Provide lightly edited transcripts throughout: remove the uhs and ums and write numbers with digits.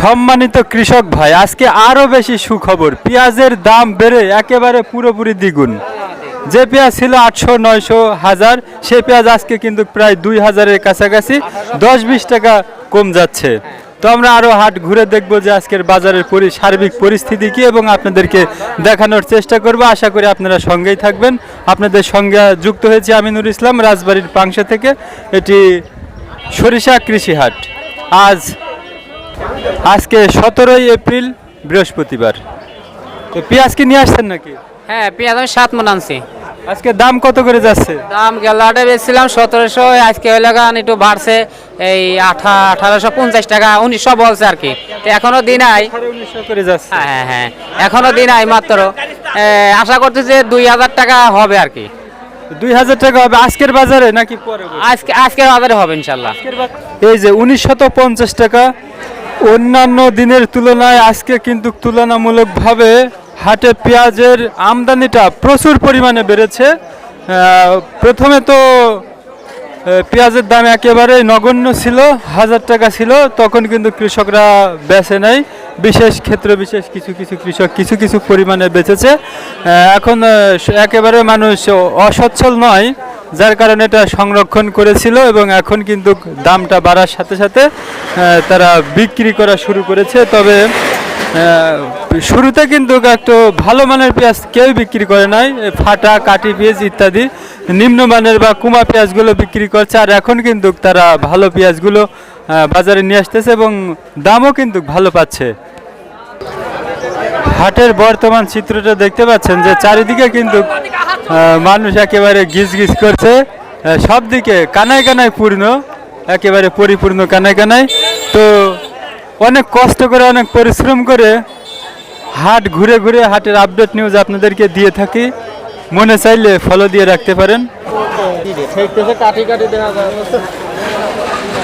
সম্মানিত কৃষক ভাই, আজকে আরো বেশি সুখবর। পেঁয়াজের দাম বেড়ে একেবারে পুরোপুরি দ্বিগুণ। যে পেঁয়াজ ছিল 800, 900, 1000, সেই পেঁয়াজ আজকে কিন্তু প্রায় 2000-এর কাছাকাছি 10-20 টাকা কম যাচ্ছে। তো আমরা আরো হাট ঘুরে দেখব যে আজকের বাজারের সার্বিক পরিস্থিতি কি, এবং আপনাদেরকে দেখানোর চেষ্টা করব। আশা করি আপনারা সঙ্গেই থাকবেন। আপনাদের সঙ্গে যুক্ত হয়েছি আমি নুর ইসলাম, রাজবাড়ির পাংশা থেকে। এটি সরিষা কৃষি হাট। আজকে 17 এপ্রিল, বৃহস্পতিবার। তো পেঁয়াজ কি নিয়ে আসছেন নাকি? হ্যাঁ, পেঁয়াজ আমি 7 মণ আনছি। আজকে দাম কত করে যাচ্ছে? দাম গেলাটে বেচছিলাম 1700, আজকে হইলে গান একটু বাড়ছে, এই 1850 টাকা, 1900 বলছে আর কি। তো এখনো দিন নাই। 1900 করে যাচ্ছে। হ্যাঁ হ্যাঁ, এখনো দিন নাই মাত্র। আশা করতেছি 2000 টাকা হবে আর কি। 2000 টাকা হবে আজকের বাজারে নাকি পরে? আজকের বাজারে হবে ইনশাল্লাহ। এই যে 1950 টাকা, অন্যান্য দিনের তুলনায় আজকে কিন্তু তুলনামূলকভাবে হাটে পেঁয়াজের আমদানিটা প্রচুর পরিমাণে বেড়েছে। প্রথমে তো পেঁয়াজের দাম একেবারে নগণ্য ছিল, 1000 টাকা ছিল, তখন কিন্তু কৃষকরা বেচে নাই। বিশেষ ক্ষেত্রে বিশেষ কিছু কিছু কৃষক কিছু কিছু পরিমাণে বেচেছে। এখন একেবারে মানুষ অসচ্ছল নয়, যার কারণে এটা সংরক্ষণ করেছিল, এবং এখন কিন্তু দামটা বাড়ার সাথে সাথে তারা বিক্রি করা শুরু করেছে। তবে শুরুতে কিন্তু একটু ভালো মানের পেঁয়াজ কেউ বিক্রি করে নাই, ফাটা, কাটি পেঁয়াজ ইত্যাদি নিম্নমানের বা কুমা পেঁয়াজগুলো বিক্রি করছে। আর এখন কিন্তু তারা ভালো পেঁয়াজগুলো বাজারে নিয়ে আসতেছে, এবং দামও কিন্তু ভালো পাচ্ছে। হাটের বর্তমান চিত্রটা দেখতে পাচ্ছেন যে চারিদিকে কিন্তু মানুষ একেবারে গিজ গিজ করছে, সব দিকে কানায় কানায় পূর্ণ, একেবারে পরিপূর্ণ কানায় কানায়। তো অনেক কষ্ট করে, অনেক পরিশ্রম করে হাট ঘুরে ঘুরে হাটের আপডেট নিউজ আপনাদেরকে দিয়ে থাকি। মনে চাইলে ফলো দিয়ে রাখতে পারেন।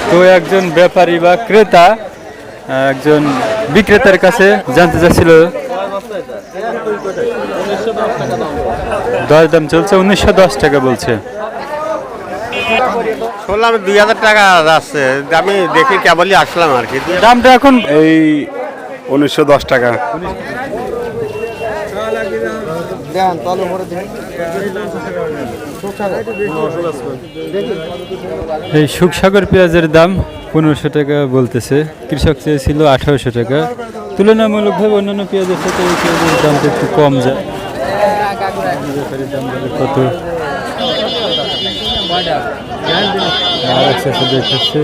তো একজন ব্যাপারী বা ক্রেতা একজন বিক্রেতার কাছে জানতে চাচ্ছিল, দরদাম চলছে 1910 টাকা বলছে। শুনলাম 2000 টাকা যাচ্ছে, আমি দেখি কেবলই আসলাম আর কি। দামটা এখন এই 1910 টাকা। এই সুখসাগর পেঁয়াজের দাম 1500 টাকা বলতেছে, কৃষক চেয়েছিল 1800 টাকা। তুলনামূলকভাবে অন্যান্য পেঁয়াজের সাথে এই পেঁয়াজের দামটা একটু কম যায়। দাম কত দেখাচ্ছে।